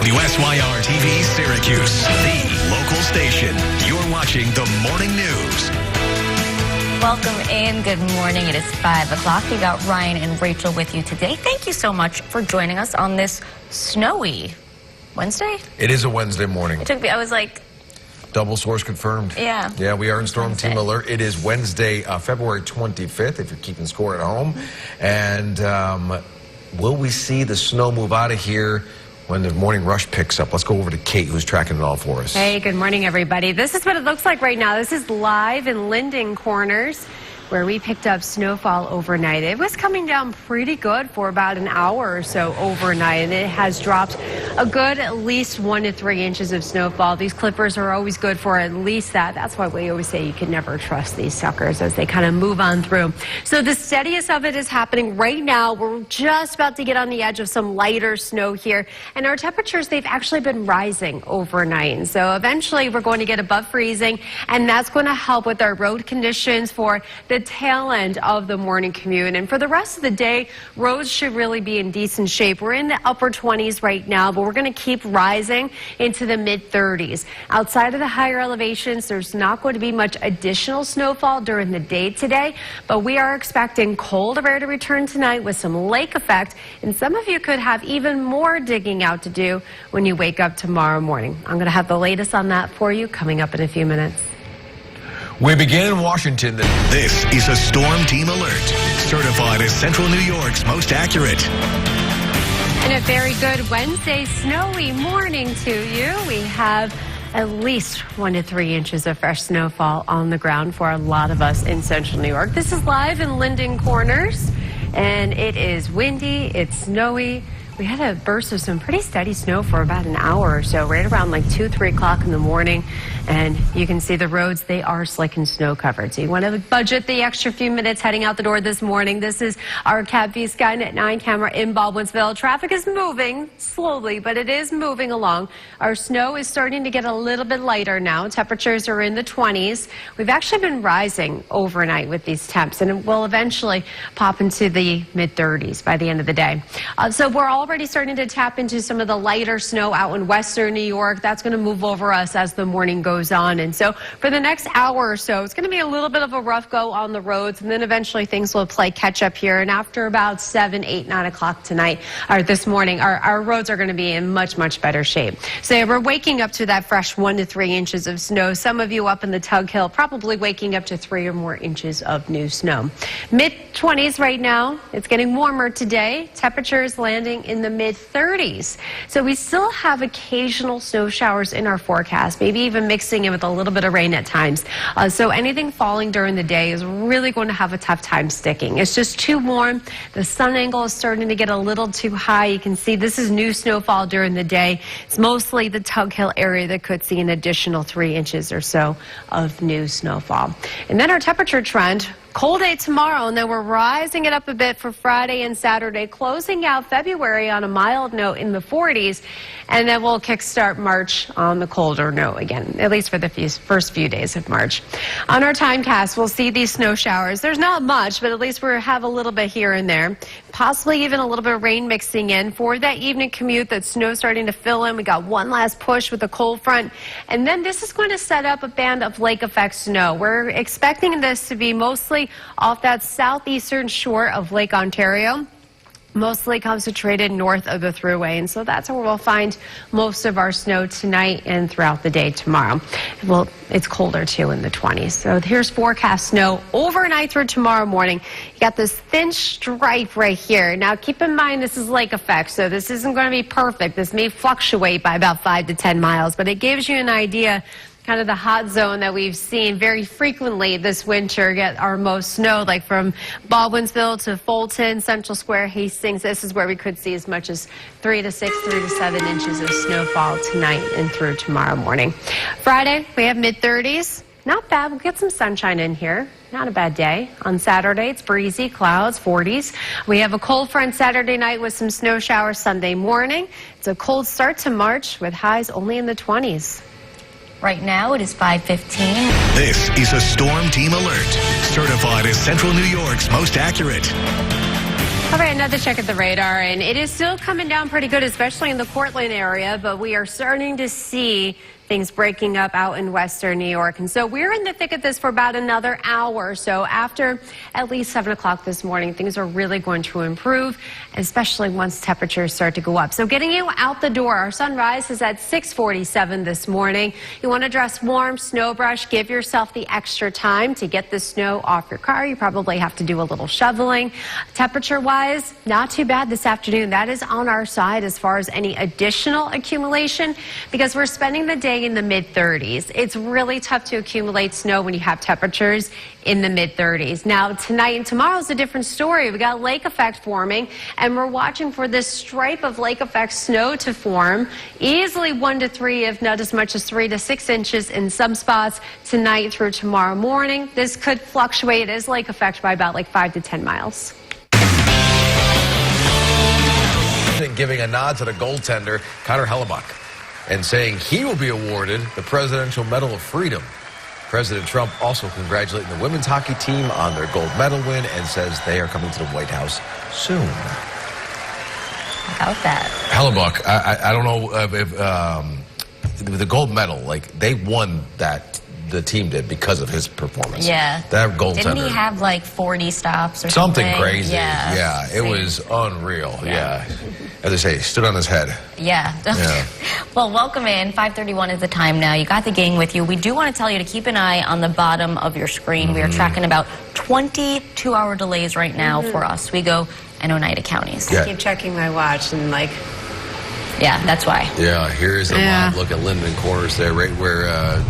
WSYR TV Syracuse, the local station. You're watching the morning news. Welcome in. Good morning. It is 5 o'clock. We got Ryan and Rachel with you today. Thank you so much for joining us on this snowy Wednesday. It is a Wednesday morning. It took me, I was like... Double source confirmed. Yeah. Yeah, we are in Storm Team Alert. It is Wednesday, February 25th, if you're keeping score at home. And will we see the snow move out of here when the morning rush picks up? Let's go over to Kate, who's tracking it all for us. Hey, good morning, everybody. This is what it looks like right now. This is live in Linden Corners, where we picked up snowfall overnight. It was coming down pretty good for about an hour or so overnight, and it has dropped a good at least 1 to 3 inches of snowfall. These clippers are always good for at least that. That's why we always say you can never trust these suckers as they kind of move on through. So the steadiest of it is happening right now. We're just about to get on the edge of some lighter snow here, and our temperatures, they've actually been rising overnight. And so eventually we're going to get above freezing, and that's going to help with our road conditions for the tail end of the morning commute. And for the rest of the day, roads should really be in decent shape. We're in the upper 20s right now, but we're going to keep rising into the mid-30s. Outside of the higher elevations, there's not going to be much additional snowfall during the day today, but we are expecting colder air to return tonight with some lake effect, and some of you could have even more digging out to do when you wake up tomorrow morning. I'm going to have the latest on that for you coming up in a few minutes. We begin in Washington. This is a Storm Team Alert, certified as Central New York's most accurate. And a very good Wednesday snowy morning to you. We have at least 1 to 3 inches of fresh snowfall on the ground for a lot of us in Central New York. This is live in Linden Corners, and it is windy, it's snowy. We had a burst of some pretty steady snow for about an hour or so, right around like 2, 3 o'clock in the morning. And you can see the roads, they are slick and snow covered. So you want to budget the extra few minutes heading out the door this morning. This is our Cat V Skynet 9 camera in Baldwinsville. Traffic is moving slowly, but it is moving along. Our snow is starting to get a little bit lighter now. Temperatures are in the 20s. We've actually been rising overnight with these temps, and it will eventually pop into the mid-30s by the end of the day. So we're already starting to tap into some of the lighter snow out in western New York. That's going to move over us as the morning goes on. And so for the next hour or so, it's going to be a little bit of a rough go on the roads, and then eventually things will play catch up here. And after about 7, 8, 9 o'clock tonight, or this morning, our roads are going to be in much, much better shape. So yeah, we're waking up to that fresh 1 to 3 inches of snow. Some of you up in the Tug Hill probably waking up to 3 or more inches of new snow. Mid-20s right now. It's getting warmer today. Temperatures landing in the mid-30s. So we still have occasional snow showers in our forecast, maybe even mixing in with a little bit of rain at times. So anything falling during the day is really going to have a tough time sticking. It's just too warm. The sun angle is starting to get a little too high. You can see this is new snowfall during the day. It's mostly the Tug Hill area that could see an additional 3 inches or so of new snowfall. And then our temperature trend. Cold day tomorrow, and then we're rising it up a bit for Friday and Saturday, closing out February on a mild note in the 40s, and then we'll kickstart March on the colder note again, at least for the first few days of March. On our timecast, we'll see these snow showers. There's not much, but at least we'll have a little bit here and there, possibly even a little bit of rain mixing in. For that evening commute, that snow starting to fill in. We got one last push with the cold front, and then this is going to set up a band of lake effect snow. We're expecting this to be mostly off that southeastern shore of Lake Ontario, mostly concentrated north of the Thruway, and so that's where we'll find most of our snow tonight and throughout the day tomorrow. Well, it's colder too in the 20s. So here's forecast snow overnight through tomorrow morning. You got this thin stripe right here. Now keep in mind this is lake effect, so this isn't going to be perfect. This may fluctuate by about 5 to 10 miles, but it gives you an idea kind of the hot zone that we've seen very frequently this winter get our most snow, like from Baldwinsville to Fulton, Central Square, Hastings. This is where we could see as much as 3 to 6, 3 to 7 inches of snowfall tonight and through tomorrow morning. Friday, we have mid-30s. Not bad. We'll get some sunshine in here. Not a bad day. On Saturday, it's breezy, clouds, 40s. We have a cold front Saturday night with some snow showers Sunday morning. It's a cold start to March with highs only in the 20s. Right now, it is 5:15. This is a Storm Team Alert, certified as Central New York's most accurate. All right, another check at the radar, and it is still coming down pretty good, especially in the Cortland area, but we are starting to see things breaking up out in western New York. And so we're in the thick of this for about another hour. So after at least 7 o'clock this morning, things are really going to improve, especially once temperatures start to go up. So getting you out the door, our sunrise is at 6:47 this morning. You want to dress warm, snow brush, give yourself the extra time to get the snow off your car. You probably have to do a little shoveling. Temperature-wise, not too bad this afternoon. That is on our side as far as any additional accumulation, because we're spending the day in the mid-30s. It's really tough to accumulate snow when you have temperatures in the mid-30s. Now, tonight and tomorrow is a different story. We got lake effect forming, and we're watching for this stripe of lake effect snow to form. Easily 1 to 3, if not as much as 3 to 6 inches in some spots tonight through tomorrow morning. This could fluctuate as lake effect by about like 5 to 10 miles. Giving a nod to the goaltender, Connor Hellebuck, and saying he will be awarded the Presidential Medal of Freedom. President Trump also congratulating the women's hockey team on their gold medal win and says they are coming to the White House soon. How about that? Hellebuck, I don't know if the gold medal, like they won that, the team did, because of his performance. Yeah. That goaltender. Didn't he have like 40 stops or something something? crazy. Yeah. It was unreal. Yeah. As I say, stood on his head. Yeah. Well, welcome in. 5:31 is the time now. You got the gang with you. We do want to tell you to keep an eye on the bottom of your screen. We are tracking about 22-hour delays right now for us. We go and Oneida counties. Yeah. I keep checking my watch and like... Yeah, that's why. Yeah, here's a live look at Linden Corners there, right where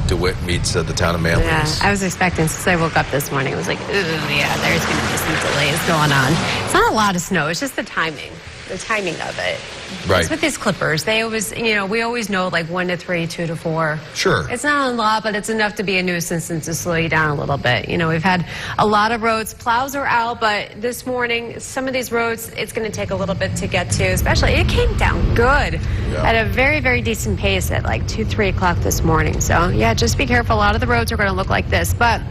DeWitt meets the town of Manly. Yeah, I was expecting, since I woke up this morning, I was like, ooh, yeah, there's going to be some delays going on. It's not a lot of snow, it's just the timing of it. Right. It's with these clippers. They always, we always know like 1 to 3, 2 to 4. Sure. It's not a lot, but it's enough to be a nuisance and to slow you down a little bit. We've had a lot of roads. Plows are out, but this morning, some of these roads, it's going to take a little bit to get to, especially it came down good at a very, very decent pace at like 2, 3 o'clock this morning. So yeah, just be careful. A lot of the roads are going to look like this, but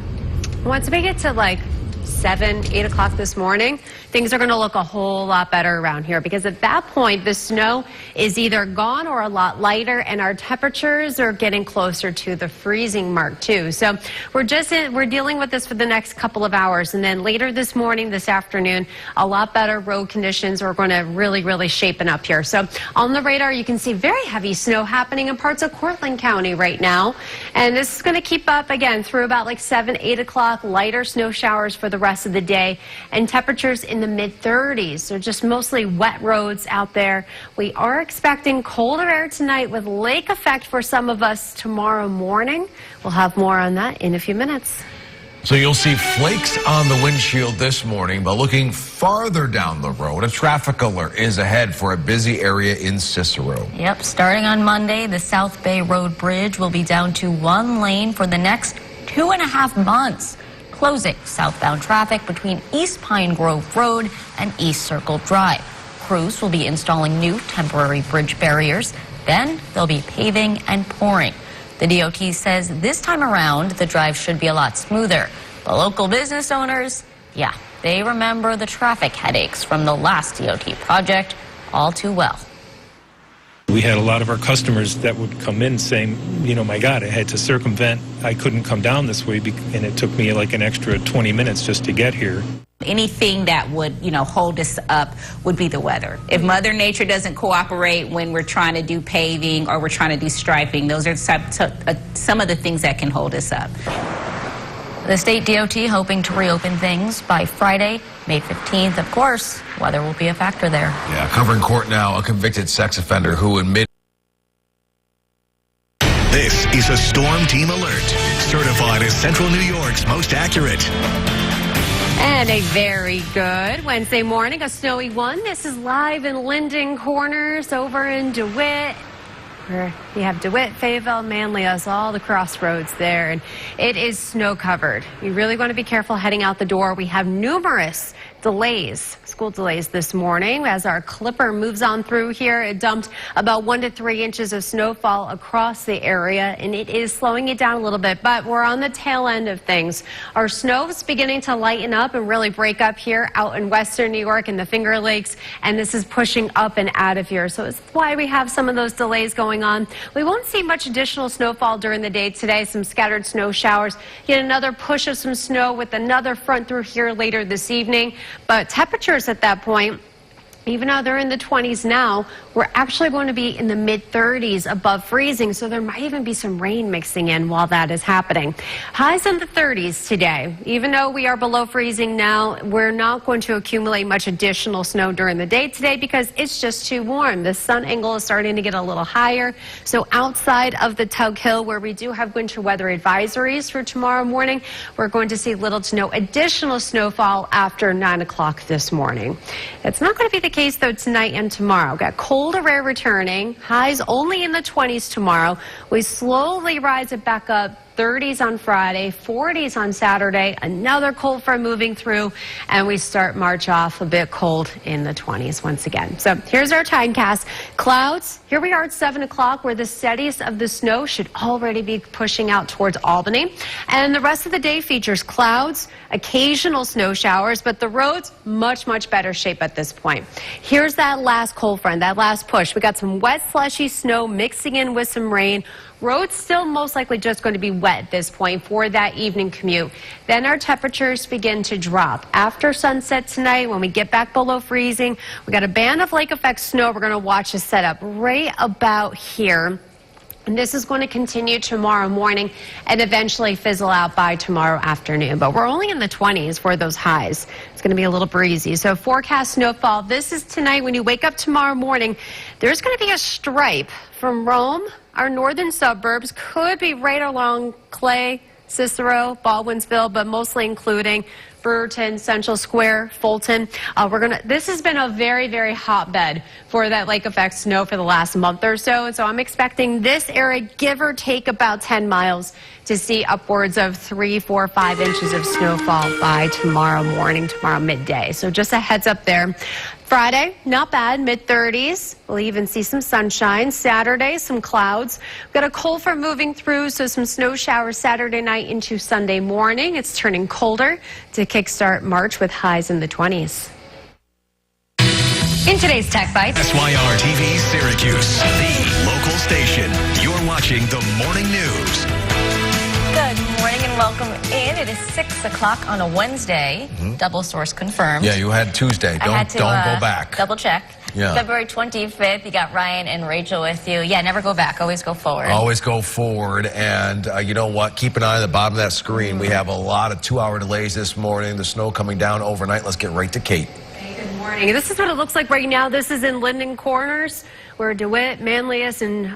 once we get to like 7, 8 o'clock this morning, things are going to look a whole lot better around here, because at that point the snow is either gone or a lot lighter, and our temperatures are getting closer to the freezing mark too. So we're dealing with this for the next couple of hours, and then later this morning, this afternoon, a lot better road conditions are going to really shapen up here. So on the radar, you can see very heavy snow happening in parts of Cortland County right now, and this is going to keep up again through about like 7, 8 o'clock. Lighter snow showers for the rest of the day, and temperatures in the mid-30s. So just mostly wet roads out there. We are expecting colder air tonight with lake effect for some of us tomorrow morning. We'll have more on that in a few minutes. So you'll see flakes on the windshield this morning, but looking farther down the road, a traffic alert is ahead for a busy area in Cicero. Yep, starting on Monday, the South Bay Road Bridge will be down to 1 lane for the next 2.5 months. Closing southbound traffic between East Pine Grove Road and East Circle Drive. Crews will be installing new temporary bridge barriers. Then they'll be paving and pouring. The DOT says this time around, the drive should be a lot smoother. The local business owners, yeah, they remember the traffic headaches from the last DOT project all too well. We had a lot of our customers that would come in saying, my God, I had to circumvent. I couldn't come down this way, and it took me like an extra 20 minutes just to get here. Anything that would, hold us up would be the weather. If Mother Nature doesn't cooperate when we're trying to do paving or we're trying to do striping, those are some of the things that can hold us up. The state DOT hoping to reopen things by Friday, May 15th. Of course, weather will be a factor there. Yeah, covering court now, a convicted sex offender who admitted. This is a Storm Team Alert, certified as Central New York's most accurate. And a very good Wednesday morning, a snowy one. This is live in Linden Corners over in DeWitt. Where you have DeWitt, Fayetteville, Manlius, all the crossroads there, and it is snow covered. You really want to be careful heading out the door. We have numerous delays, school delays this morning as our clipper moves on through here. It dumped about 1 to 3 inches of snowfall across the area, and it is slowing it down a little bit, but we're on the tail end of things. Our snow is beginning to lighten up and really break up here out in western New York and the Finger Lakes, and this is pushing up and out of here. So it's why we have some of those delays going on. We won't see much additional snowfall during the day today. Some scattered snow showers. Yet another push of some snow with another front through here later this evening. But temperatures at that point, even though they're in the 20s now, we're actually going to be in the mid-30s above freezing, so there might even be some rain mixing in while that is happening. Highs in the 30s today. Even though we are below freezing now, we're not going to accumulate much additional snow during the day today because it's just too warm. The sun angle is starting to get a little higher, so outside of the Tug Hill, where we do have winter weather advisories for tomorrow morning, we're going to see little to no additional snowfall after 9 o'clock this morning. It's not going to be the case, though, tonight and tomorrow. Got cold air returning, highs only in the 20s tomorrow. We slowly rise it back up. 30s on Friday, 40s on Saturday, another cold front moving through, and we start March off a bit cold in the 20s once again. So here's our timecast. Clouds, here we are at 7 o'clock where the steadiest of the snow should already be pushing out towards Albany. And the rest of the day features clouds, occasional snow showers, but the roads much better shape at this point. Here's that last cold front, that last push. We got some wet, slushy snow mixing in with some rain. Roads still most likely just going to be wet at this point for that evening commute. Then our temperatures begin to drop. After sunset tonight, when we get back below freezing, we got a band of lake effect snow we're going to watch us set up right about here. And this is going to continue tomorrow morning and eventually fizzle out by tomorrow afternoon. But we're only in the 20s for those highs. It's going to be a little breezy. So forecast snowfall. This is tonight. When you wake up tomorrow morning, there's going to be a stripe from Rome. Our northern suburbs could be right along Clay, Cicero, Baldwinsville, but mostly including Brewerton, Central Square, Fulton. This has been a very hotbed for that lake effect snow for the last month or so. And so I'm expecting this area, give or take about 10 miles, to see upwards of 3, 4, 5 inches of snowfall by tomorrow morning, tomorrow midday. So just a heads up there. Friday, not bad, mid-30s. We'll even see some sunshine. Saturday, some clouds. We've got a cold front moving through, so some snow showers Saturday night into Sunday morning. It's turning colder to kickstart March with highs in the 20s. In today's Tech Bites, SYR TV Syracuse, the local station. You're watching the morning news. good morning and welcome in. It is 6 o'clock on a Wednesday. Double source confirmed. Yeah, you had Tuesday. Don't go back. Double check. Yeah. February 25th, you got Ryan and Rachel with you. Yeah, never go back. Always go forward. Always go forward. And you know what? Keep an eye on the bottom of that screen. We have a lot of 2-hour delays this morning. The snow coming down overnight. Let's get right to Kate. Good morning. This is what it looks like right now. This is in Linden Corners, where DeWitt, Manlius, and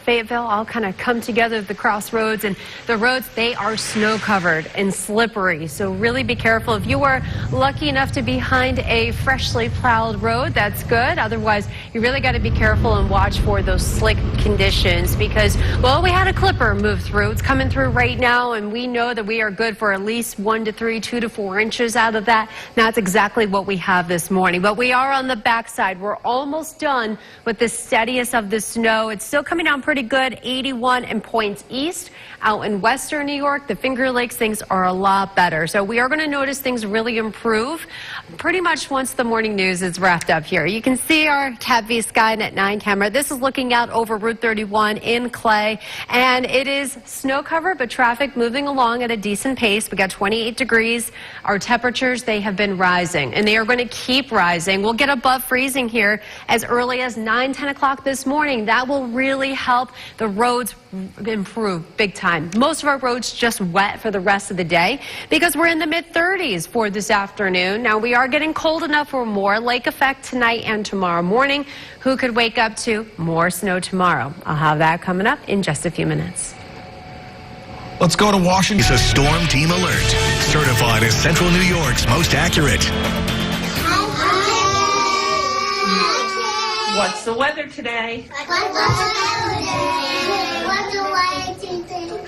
Fayetteville all kind of come together at the crossroads. And the roads, they are snow covered and slippery. So really be careful. If you are lucky enough to be behind a freshly plowed road, that's good. Otherwise, you really got to be careful and watch for those slick conditions because, well, we had a clipper move through. It's coming through right now, and we know that we are good for at least 1 to 3, 2 to 4 inches out of that. And that's exactly what we have this morning. But we are on the backside. We're almost done with this steadiest of the snow. It's still coming down pretty good, 81 and points east. Out in western New York, the Finger Lakes, things are a lot better. So we are going to notice things really improve pretty much once the morning news is wrapped up here. You can see our Tab V Skynet 9 camera. This is looking out over Route 31 in Clay, and it is snow covered, but traffic moving along at a decent pace. We got 28 degrees. Our temperatures, they have been rising, and they are going to keep rising. We'll get above freezing here as early as 9, 10 o'clock this morning. That will really help the roads improve big time. Most of our roads just wet for the rest of the day because we're in the mid-30s for this afternoon. Now we are getting cold enough for more lake effect tonight and tomorrow morning. Who could wake up to more snow tomorrow? I'll have that coming up in just a few minutes. Let's go to Washington. It's a storm team alert, certified as Central New York's most accurate. What's the weather today?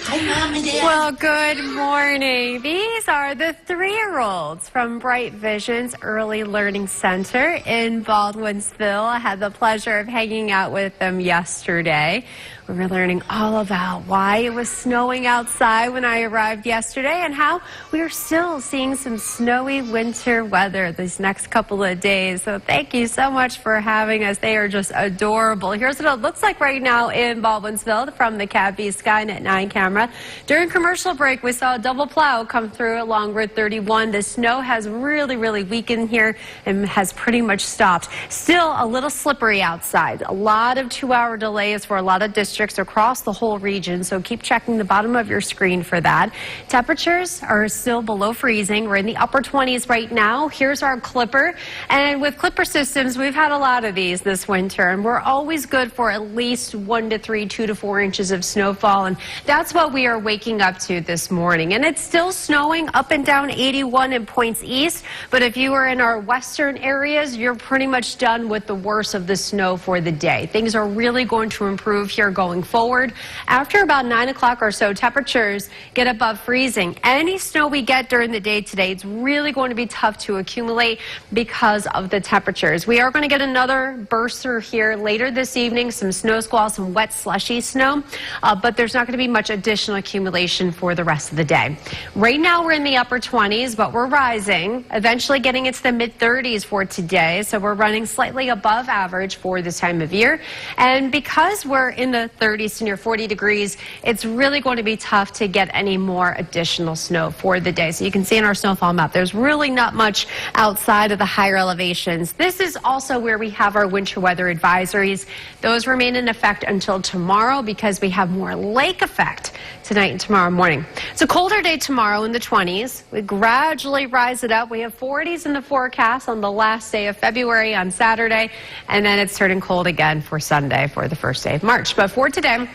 Hi, Mom. Well, good morning. These are the 3-year-olds from Bright Vision's Early Learning Center in Baldwinsville. I had the pleasure of hanging out with them yesterday. We were learning all about why it was snowing outside when I arrived yesterday and how we are still seeing some snowy winter weather these next couple of days. So thank you so much for having us. They are just adorable. Here's what it looks like right now in Baldwinsville from the CAB Skynet 9 camera. During commercial break, we saw a double plow come through along Route 31. The snow has really weakened here and has pretty much stopped. Still a little slippery outside. A lot of 2-hour delays for a lot of districts across the whole region, so keep checking the bottom of your screen for that. Temperatures are still below freezing. We're in the upper 20s right now. Here's our clipper, and with clipper systems, we've had a lot of these this winter, and we're always good for at least 1 to 3, 2 to 4 inches of snowfall, and that's what we are waking up to this morning. And it's still snowing up and down 81 in points east, but if you are in our western areas, you're pretty much done with the worst of the snow for the day. Things are really going to improve here going forward. After about 9 o'clock or so, temperatures get above freezing. Any snow we get during the day today, it's really going to be tough to accumulate because of the temperatures. We are going to get another burst through here later this evening, some snow squalls, some wet slushy snow, but there's not going to be much additional accumulation for the rest of the day. Right now we're in the upper 20s, but we're rising, eventually getting into the mid 30s for today, so we're running slightly above average for this time of year. And because we're in the 30s to near 40 degrees, it's really going to be tough to get any more additional snow for the day. So you can see in our snowfall map, there's really not much outside of the higher elevations. This is also where we have our winter weather advisories. Those remain in effect until tomorrow because we have more lake effect tonight and tomorrow morning. It's a colder day tomorrow in the 20s. We gradually rise it up. We have 40s in the forecast on the last day of February on Saturday, and then it's turning cold again for Sunday for the first day of March. But for today,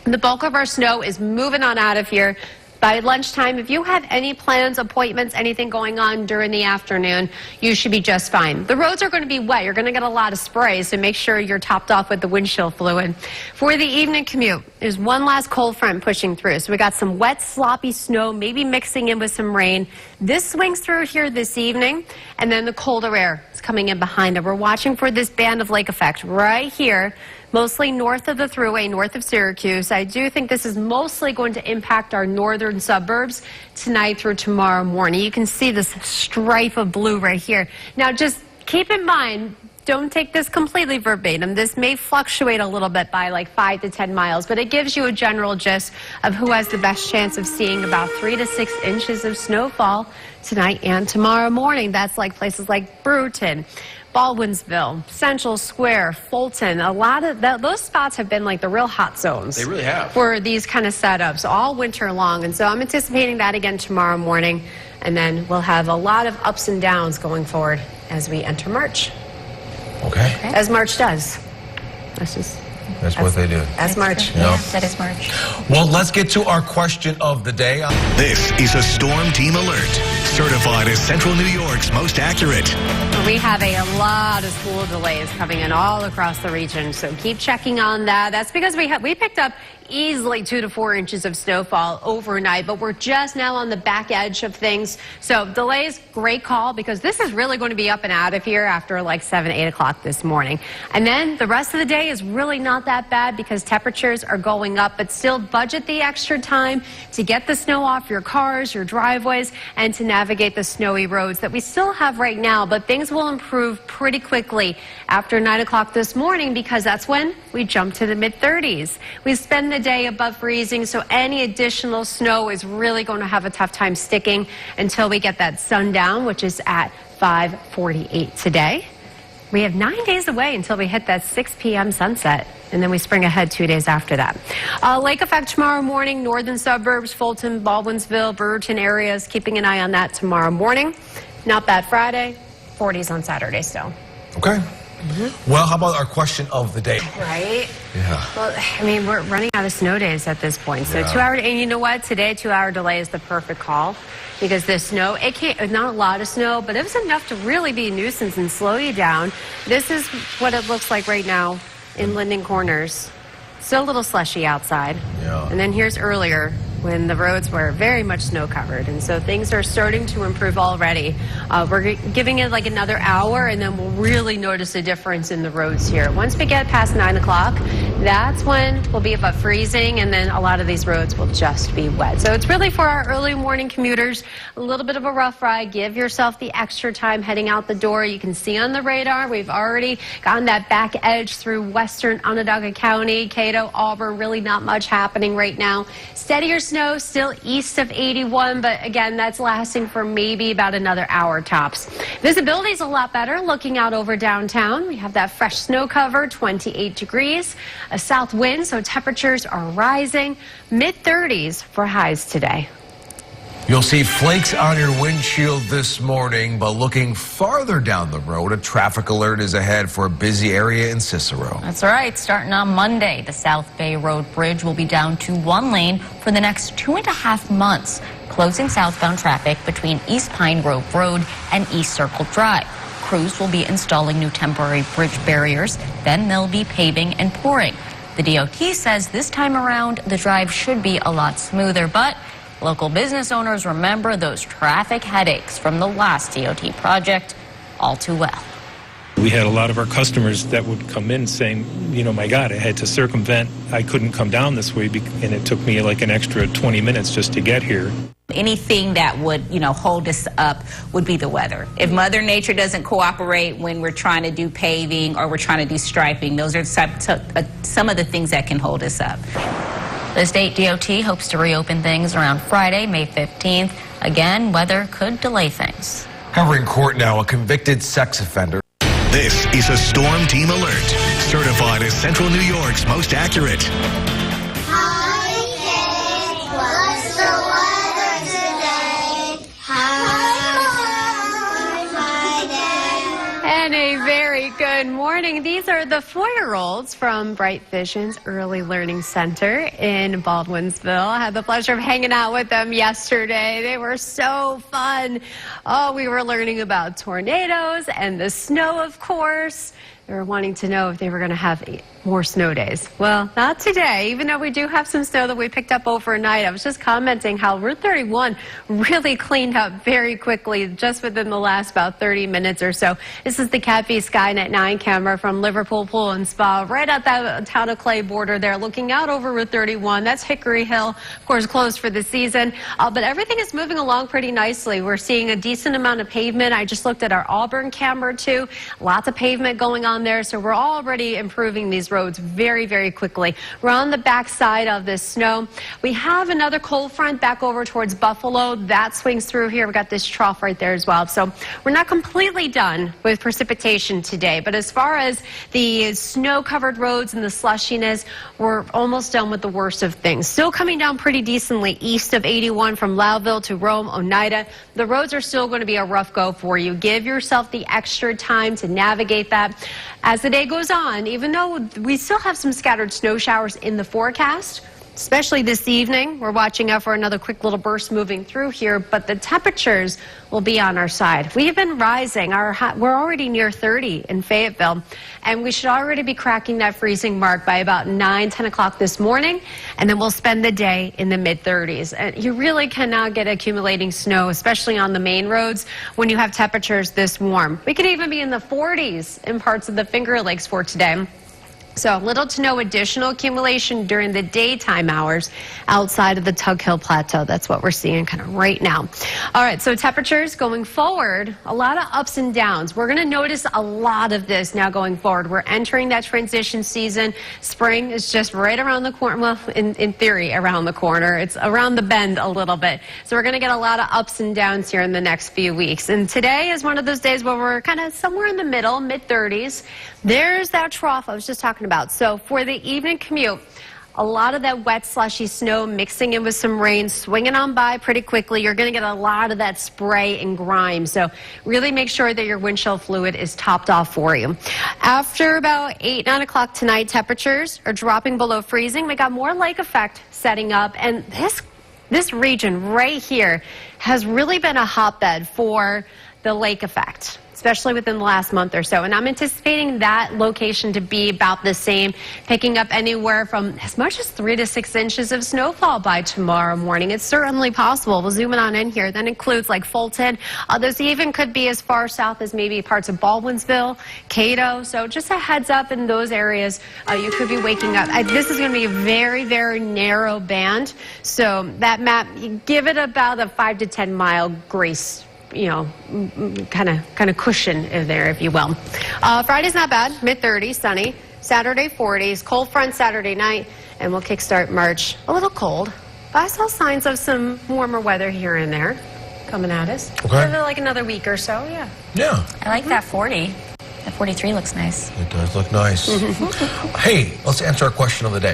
the bulk of our snow is moving on out of here. By lunchtime, if you have any plans, appointments, anything going on during the afternoon, you should be just fine. The roads are going to be wet. You're going to get a lot of spray, so make sure you're topped off with the windshield fluid. For the evening commute, there's one last cold front pushing through. So we got some wet, sloppy snow, maybe mixing in with some rain. This swings through here this evening, and then the colder air is coming in behind it. We're watching for this band of lake effect right here, mostly north of the Thruway, north of Syracuse. I do think this is mostly going to impact our northern suburbs tonight through tomorrow morning. You can see this stripe of blue right here. Now, just keep in mind, don't take this completely verbatim. This may fluctuate a little bit by like 5 to 10 miles, but it gives you a general gist of who has the best chance of seeing about 3 to 6 inches of snowfall tonight and tomorrow morning. That's like places like Brewton, Baldwinsville, Central Square, Fulton. A lot of those spots have been like the real hot zones. They really have. For these kind of setups all winter long. And so I'm anticipating that again tomorrow morning. And then we'll have a lot of ups and downs going forward as we enter March. Okay. As March does. That's what they do. As March. Yeah, that is March. Well, let's get to our question of the day. This is a Storm Team Alert, certified as Central New York's most accurate. We have a lot of school delays coming in all across the region, so keep checking on that. That's because we picked up easily 2 to 4 inches of snowfall overnight, but we're just now on the back edge of things. So delays, great call, because this is really going to be up and out of here after like 7, 8 o'clock this morning. And then the rest of the day is really not that bad because temperatures are going up, but still budget the extra time to get the snow off your cars, your driveways, and to navigate the snowy roads that we still have right now. But things will improve pretty quickly after 9 o'clock this morning because that's when we jump to the mid-30s. We spend the day above freezing, so any additional snow is really going to have a tough time sticking until we get that sundown, which is at 5:48 today. We have 9 days away until we hit that 6 p.m. sunset, and then we spring ahead 2 days after that. Lake effect tomorrow morning, northern suburbs, Fulton, Baldwinsville, Brewerton areas, keeping an eye on that tomorrow morning. Not bad Friday, 40s on Saturday still. Okay. Well, how about our question of the day? Right? Yeah. Well, I mean, we're running out of snow days at this point. So Yeah. 2 hour, and you know what? Today, 2 hour delay is the perfect call because the snow, it can't, not a lot of snow, but it was enough to really be a nuisance and slow you down. This is what it looks like right now in Linden Corners. Still a little slushy outside. Yeah. And then here's earlier. when the roads were very much snow covered, and so things are starting to improve already. We're giving it like another hour, and then we'll really notice a difference in the roads here. Once we get past 9 o'clock, that's when we'll be above freezing, and then a lot of these roads will just be wet. So it's really for our early morning commuters, a little bit of a rough ride. Give yourself the extra time heading out the door. You can see on the radar, we've already gotten that back edge through western Onondaga County, Cato, Auburn, really not much happening right now. Steadier snow still east of 81, but again, that's lasting for maybe about another hour tops. Visibility is a lot better looking out over downtown. We have that fresh snow cover, 28 degrees, a south wind, so temperatures are rising, mid-30s for highs today. You'll see flakes on your windshield this morning, but looking farther down the road, a traffic alert is ahead for a busy area in Cicero. That's right. Starting on Monday, the South Bay Road Bridge will be down to one lane for the next 2.5 months, closing southbound traffic between East Pine Grove Road and East Circle Drive. Crews will be installing new temporary bridge barriers, then they'll be paving and pouring. The DOT says this time around, the drive should be a lot smoother, but local business owners remember those traffic headaches from the last DOT project all too well. We had a lot of our customers that would come in saying, my God, I had to circumvent. I couldn't come down this way, and it took me like an extra 20 minutes just to get here. Anything that would, hold us up would be the weather. If Mother Nature doesn't cooperate when we're trying to do paving or we're trying to do striping, those are some of the things that can hold us up. The state DOT hopes to reopen things around Friday, May 15th. Again, weather could delay things. Covering court now, a convicted sex offender. This is a Storm Team Alert, certified as Central New York's most accurate. Hi, kids. What's the weather today? Hi, Dad. And a very good morning. These are the 4-year-olds from Bright Vision's Early Learning Center in Baldwinsville. I had the pleasure of hanging out with them yesterday. They were so fun. Oh, we were learning about tornadoes and the snow, of course. They were wanting to know if they were going to have more snow days. Well, not today, even though we do have some snow that we picked up overnight. I was just commenting how Route 31 really cleaned up very quickly just within the last about 30 minutes or so. This is the Cat-V Skynet 9 camera from Liverpool Pool and Spa, right at that town of Clay border there, looking out over Route 31. That's Hickory Hill, of course, closed for the season. But everything is moving along pretty nicely. We're seeing a decent amount of pavement. I just looked at our Auburn camera, too. Lots of pavement going on there, so we're already improving these roads very, very quickly. We're on the back side of this snow. We have another cold front back over towards Buffalo. That swings through here. We've got this trough right there as well. So we're not completely done with precipitation today, but as far as the snow-covered roads and the slushiness, we're almost done with the worst of things. Still coming down pretty decently east of 81 from Loudville to Rome, Oneida. The roads are still going to be a rough go for you. Give yourself the extra time to navigate that. As the day goes on, even though we still have some scattered snow showers in the forecast, especially this evening, we're watching out for another quick little burst moving through here, but the temperatures will be on our side. We've been rising. We're already near 30 in Fayetteville, and we should already be cracking that freezing mark by about 9, 10 o'clock this morning, and then we'll spend the day in the mid-30s. And you really cannot get accumulating snow, especially on the main roads, when you have temperatures this warm. We could even be in the 40s in parts of the Finger Lakes for today. So little to no additional accumulation during the daytime hours outside of the Tug Hill Plateau. That's what we're seeing kind of right now. All right, so temperatures going forward, a lot of ups and downs. We're going to notice a lot of this now going forward. We're entering that transition season. Spring is just right around the corner. Well, in theory, around the corner. It's around the bend a little bit. So we're going to get a lot of ups and downs here in the next few weeks. And today is one of those days where we're kind of somewhere in the middle, mid-30s. There's that trough I was just talking about. So for the evening commute, a lot of that wet, slushy snow mixing in with some rain, swinging on by pretty quickly. You're going to get a lot of that spray and grime. So really make sure that your windshield fluid is topped off for you. After about 8, 9 o'clock tonight, temperatures are dropping below freezing. We got more lake effect setting up. And this region right here has really been a hotbed for the lake effect, especially within the last month or so. And I'm anticipating that location to be about the same, picking up anywhere from as much as 3 to 6 inches of snowfall by tomorrow morning. It's certainly possible. We'll zoom in on in here. That includes like Fulton. Others even could be as far south as maybe parts of Baldwinsville, Cato. So just a heads up in those areas. You could be waking up. This is going to be a very, very narrow band. So that map, you give it about a 5 to 10 mile grace, you know, kind of cushion in there, if you will. Friday's not bad, mid-30s, sunny. Saturday, 40s, cold front Saturday night, and we'll kickstart March a little cold. But I saw signs of some warmer weather here and there coming at us. Okay. Give it like another week or so, yeah. Yeah. I like that 40. That 43 looks nice. It does look nice. Hey, let's answer our question of the day.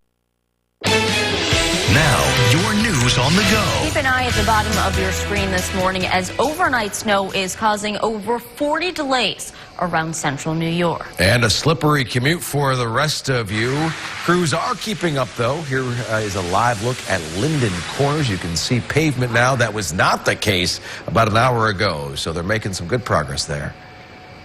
Now, your news on the go. Keep an eye at the bottom of your screen this morning as overnight snow is causing over 40 delays around central New York. And a slippery commute for the rest of you. Crews are keeping up, though. Here is a live look at Linden Corners. You can see pavement now. That was not the case about an hour ago, so they're making some good progress there.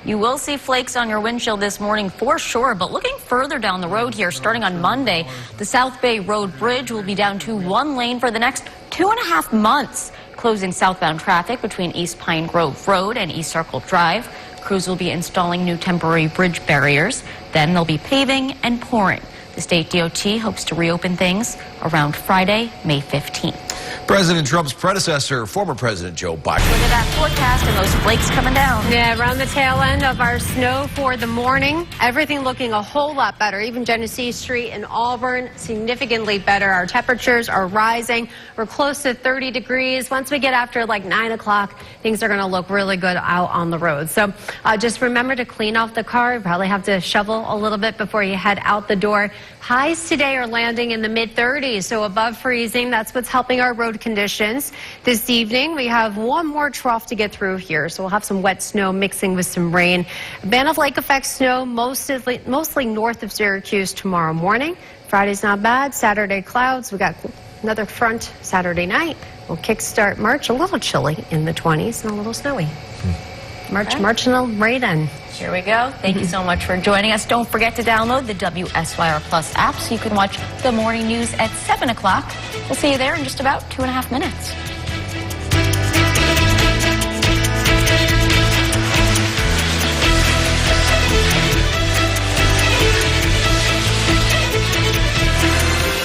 You will see flakes on your windshield this morning for sure, but looking further down the road here, starting on Monday, the South Bay Road Bridge will be down to 1 lane for the next 2.5 months, closing southbound traffic between East Pine Grove Road and East Circle Drive. Crews will be installing new temporary bridge barriers. Then they'll be paving and pouring. The state DOT hopes to reopen things around Friday, May 15th. President Trump's predecessor, former President Joe Biden. Look at that forecast and those flakes coming down. Yeah, around the tail end of our snow for the morning. Everything looking a whole lot better. Even Genesee Street in Auburn, significantly better. Our temperatures are rising. We're close to 30 degrees. Once we get after like 9 o'clock, things are going to look really good out on the road. So just remember to clean off the car. You probably have to shovel a little bit before you head out the door. Highs today are landing in the mid-30s, so above freezing. That's what's helping our road conditions. This evening, we have one more trough to get through here, so we'll have some wet snow mixing with some rain. A band of lake effect snow mostly north of Syracuse tomorrow morning. Friday's not bad. Saturday clouds. We got another front Saturday night. We'll kickstart March a little chilly in the 20s and a little snowy. Marching right in. Here we go. Thank you so much for joining us. Don't forget to download the WSYR Plus app so you can watch the morning news at 7 o'clock. We'll see you there in just about 2.5 minutes.